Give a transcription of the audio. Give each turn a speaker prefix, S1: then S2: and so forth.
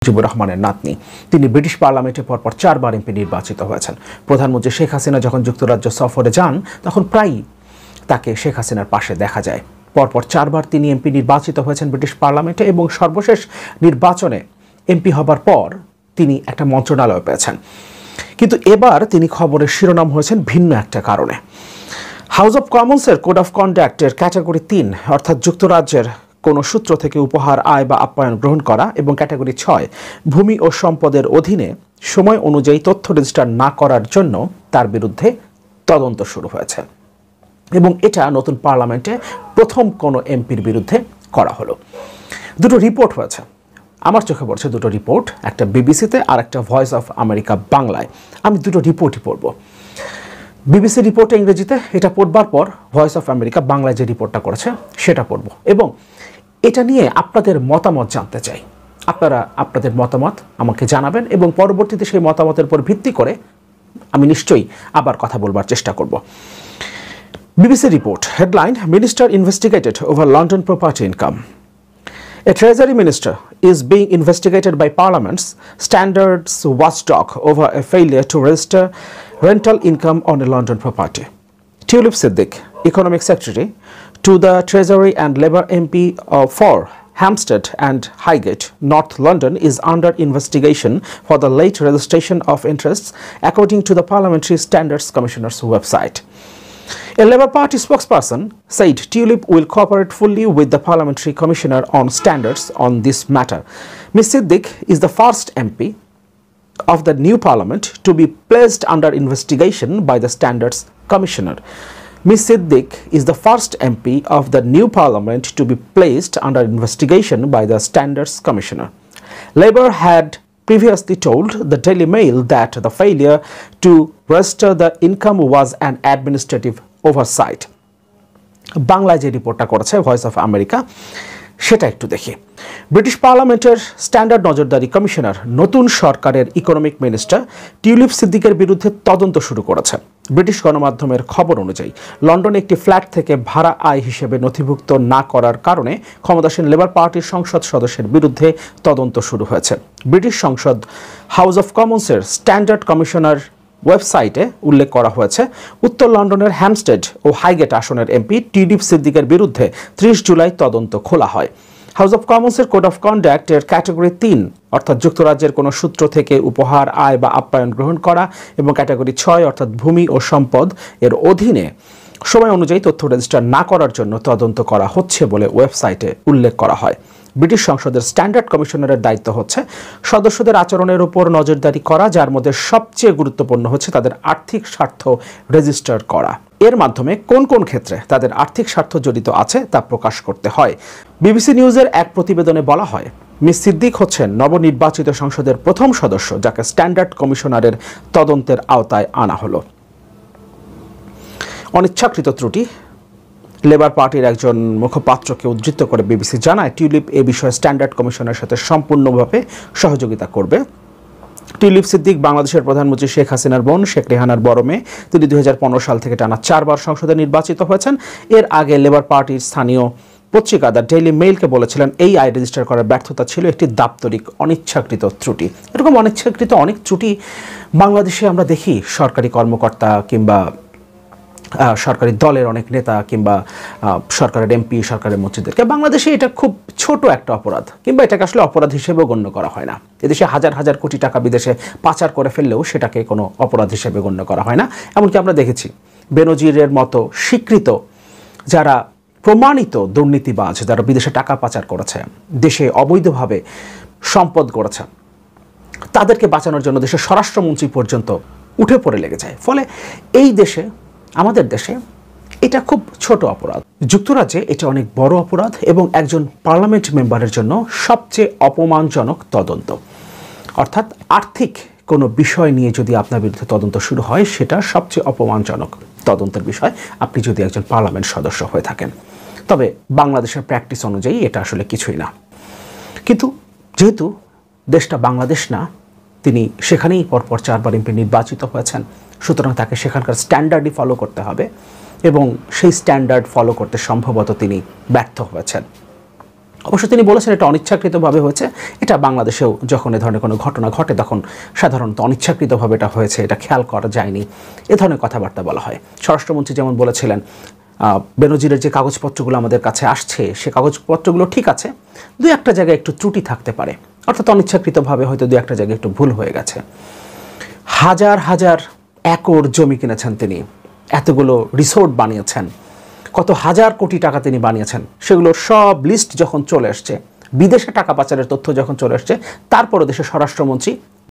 S1: মুজিবুর রহমানের নাতনি। তিনি ব্রিটিশ পার্লামেন্টে পরপর 4 বার এমপি নির্বাচিত হয়েছেন। প্রধানমন্ত্রী শেখ হাসিনা যখন যুক্তরাজ্য সফরে যান তখন প্রায়ই তাকে শেখ হাসিনার পাশে দেখা যায়। পরপর 4 বার তিনি এমপি নির্বাচিত হয়েছেন ব্রিটিশ পার্লামেন্টে এবং সর্বশেষ নির্বাচনে এমপি হবার পর তিনি একটা মন্ত্রণালয় পেয়েছেন। কিন্তু এবার তিনি খবরের শিরোনাম হয়েছেন ভিন্ন একটা কারণে। হাউস অব কমন্সের কোড অফ কন্ডাক্টের ক্যাটাগরি 3 অর্থাৎ যুক্তরাজ্যের কোনো সূত্র থেকে উপহার, আয় বা আপ্যায়ন গ্রহণ করা এবং ক্যাটাগরি 6 ভূমি ও সম্পদের অধীনে সময় অনুযায়ী তথ্য রেজিস্টার না করার জন্য তার বিরুদ্ধে তদন্ত শুরু হয়েছে এবং এটা নতুন পার্লামেন্টে প্রথম কোনো এমপির বিরুদ্ধে করা হলো। দুটো রিপোর্ট হয়েছে, আমার চোখে পড়ছে দুটো রিপোর্ট, একটা বিবিসিতে আর একটা ভয়েস অফ আমেরিকা বাংলায়। আমি দুটো রিপোর্টই পড়ব। বিবিসি রিপোর্টে ইংরেজিতে, এটা পড়বার পর ভয়েস অফ আমেরিকা বাংলায় যে রিপোর্টটা করেছে সেটা পড়ব এবং এটা নিয়ে আপনাদের মতামত জানতে চাই। আপনারা আপনাদের মতামত আমাকে জানাবেন এবং পরবর্তীতে সেই মতামতের উপর ভিত্তি করে আমি নিশ্চয়ই আবার কথা বলবার চেষ্টা করব। BBC report headline: Minister investigated over London property income. A Treasury Minister is being investigated by Parliament's standards watchdog over a failure to register rental income on a London property. Tulip Siddiq, Economic Secretary to the Treasury and Labour MP for Hampstead and Highgate, North London, is under investigation for the late registration of interests, according to the Parliamentary Standards Commissioner's website. A Labour Party spokesperson said Tulip will cooperate fully with the Parliamentary Commissioner on standards on this matter. Ms. Siddiq is the first MP of the new Parliament to be placed under investigation by the Standards Commissioner. Ms. Siddiq is the first MP of the new Parliament to be placed under investigation by the Standards Commissioner. Labour had previously told the Daily Mail that the failure to register the income was an administrative oversight. বাংলায় যে রিপোর্টটা করেছে voice of America সেটা একটু দেখি। British পার্লামেন্টের standard নজরদারি commissioner নতুন সরকারের ইকোনমিক মিনিস্টার টিউলিপ সিদ্দিকের বিরুদ্ধে তদন্ত শুরু করেছে। ব্রিটিশ গণমাধ্যমের খবর অনুযায়ী লন্ডনে একটি ফ্ল্যাট থেকে ভাড়া আয় হিসেবে নথিভুক্ত না করার কারণে ক্ষমতাসীন লেবার পার্টির সংসদ সদস্যের বিরুদ্ধে তদন্ত শুরু হয়েছে। ব্রিটিশ সংসদ হাউস অব কমন্সের স্ট্যান্ডার্ড কমিশনার ওয়েবসাইটে উল্লেখ করা হয়েছে উত্তর লন্ডনের হ্যামস্টেড ও হাইগেট আসনের এমপি টিউলিপ সিদ্দিকের বিরুদ্ধে 30 জুলাই তদন্ত খোলা হয়। হাউস অব কমন্সের কোড অফ কন্ডাক্ট এর ক্যাটাগরি 3 অর্থাৎ যুক্তরাজ্যের কোনো সূত্র থেকে উপহার, আয় বা আপ্যায়ন গ্রহণ করা এবং ক্যাটাগরি 6 অর্থাৎ ভূমি ও সম্পদ এর অধীনে সময় অনুযায়ী তথ্য রেজিস্টার না করার জন্য তদন্ত করা হচ্ছে বলে ওয়েবসাইটে উল্লেখ করা হয়। ব্রিটিশ সংসদের স্ট্যান্ডার্ড কমিশনারের দায়িত্ব হচ্ছে সদস্যদের আচরণের উপর নজরদারি করা, যার মধ্যে সবচেয়ে গুরুত্বপূর্ণ হচ্ছে তাদের আর্থিক স্বার্থ রেজিস্টার করা। এর মাধ্যমে কোন কোন ক্ষেত্রে তাদের আর্থিক স্বার্থ জড়িত আছে তা প্রকাশ করতে হয়। বিবিসি নিউজের এক প্রতিবেদনে বলা হয়, মিস সিদ্দিক হচ্ছেন নবনির্বাচিত সংসদের প্রথম সদস্য যাকে স্ট্যান্ডার্ড কমিশনারের তদন্তের আওতায় আনা হলো। অনিচ্ছাকৃত ত্রুটি। লেবার পার্টির একজন মুখপাত্রকে উদ্ধৃত করে বিবিসি জানায়, টিউলিপ এ বিষয়ে স্ট্যান্ডার্ড কমিশনের সাথে সম্পূর্ণভাবে সহযোগিতা করবে। টিউলিপ সিদ্দিক বাংলাদেশের প্রধানমন্ত্রী শেখ হাসিনার বোন, শেখ রেহানার বড় মেয়ে। তিনি 2015 সাল থেকে টানা 4 বার সংসদে নির্বাচিত হয়েছেন। এর আগে লেবার পার্টির স্থানীয় পত্রিকা দ্য ডেইলি মেইলকে বলেছিলেন এই আয় রেজিস্টার করার ব্যর্থতা ছিল একটি দাপ্তরিক অনিচ্ছাকৃত ত্রুটি। এরকম অনিচ্ছাকৃত অনেক ত্রুটি বাংলাদেশে আমরা দেখি। সরকারি কর্মকর্তা কিংবা সরকারি দলের অনেক নেতা কিংবা সরকারের এমপি, সরকারের মন্ত্রীদেরকে, বাংলাদেশে এটা খুব ছোট একটা অপরাধ কিংবা এটাকে আসলে অপরাধ হিসেবেও গণ্য করা হয় না। এদেশে হাজার হাজার কোটি টাকা বিদেশে পাচার করে ফেললেও সেটাকে কোনো অপরাধ হিসেবে গণ্য করা হয় না। এমনকি আমরা দেখেছি বেনজিরের মতো স্বীকৃত যারা প্রমাণিত দুর্নীতিবাজ, যারা বিদেশে টাকা পাচার করেছে, দেশে অবৈধভাবে সম্পদ করেছে, তাদেরকে বাঁচানোর জন্য দেশের স্বরাষ্ট্রমন্ত্রী পর্যন্ত উঠে পড়ে লেগে যায়। ফলে এই দেশে, আমাদের দেশে এটা খুব ছোট অপরাধ। যুক্তরাজ্যে এটা অনেক বড় অপরাধ এবং একজন পার্লামেন্ট মেম্বারের জন্য সবচেয়ে অপমানজনক তদন্ত। অর্থাৎ আর্থিক কোনো বিষয় নিয়ে যদি আপনার বিরুদ্ধে তদন্ত শুরু হয়, সেটা সবচেয়ে অপমানজনক তদন্তের বিষয় আপনি যদি একজন পার্লামেন্ট সদস্য হয়ে থাকেন। তবে বাংলাদেশের প্র্যাকটিস অনুযায়ী এটা আসলে কিছুই না। কিন্তু যেহেতু দেশটা বাংলাদেশ না, তিনি সেখানেই পরপর 4 বার এমপি নির্বাচিত হয়েছেন, সুতরাং তাকে সেখানকার স্ট্যান্ডার্ডই ফলো করতে হবে এবং সেই স্ট্যান্ডার্ড ফলো করতে সম্ভবত তিনি ব্যর্থ হয়েছেন। অবশ্য তিনি বলেছেন এটা অনিচ্ছাকৃতভাবে হয়েছে। এটা বাংলাদেশেও যখন এ ধরনের কোনো ঘটনা ঘটে তখন সাধারণত অনিচ্ছাকৃতভাবে এটা হয়েছে, এটা খেয়াল করা যায়নি, এ ধরনের কথাবার্তা বলা হয়। স্বরাষ্ট্রমন্ত্রী যেমন বলেছিলেন বেনজিরের যে কাগজপত্রগুলো আমাদের কাছে আসছে সে কাগজপত্রগুলো ঠিক আছে, দুই একটা জায়গায় একটু ত্রুটি থাকতে পারে, অর্থাৎ অনিচ্ছাকৃতভাবে হয়তো দুই একটা জায়গায় একটু ভুল হয়ে গেছে। হাজার হাজার একর জমি কিনেছেন তিনি, এতগুলো রিসোর্ট বানিয়েছেন, কত হাজার কোটি টাকা তিনি বানিয়েছেন, সেগুলোর সব লিস্ট যখন চলে আসছে, বিদেশে টাকা পাচারের তথ্য যখন চলে আসছে, তারপরও দেশের স্বরাষ্ট্রমন্ত্রী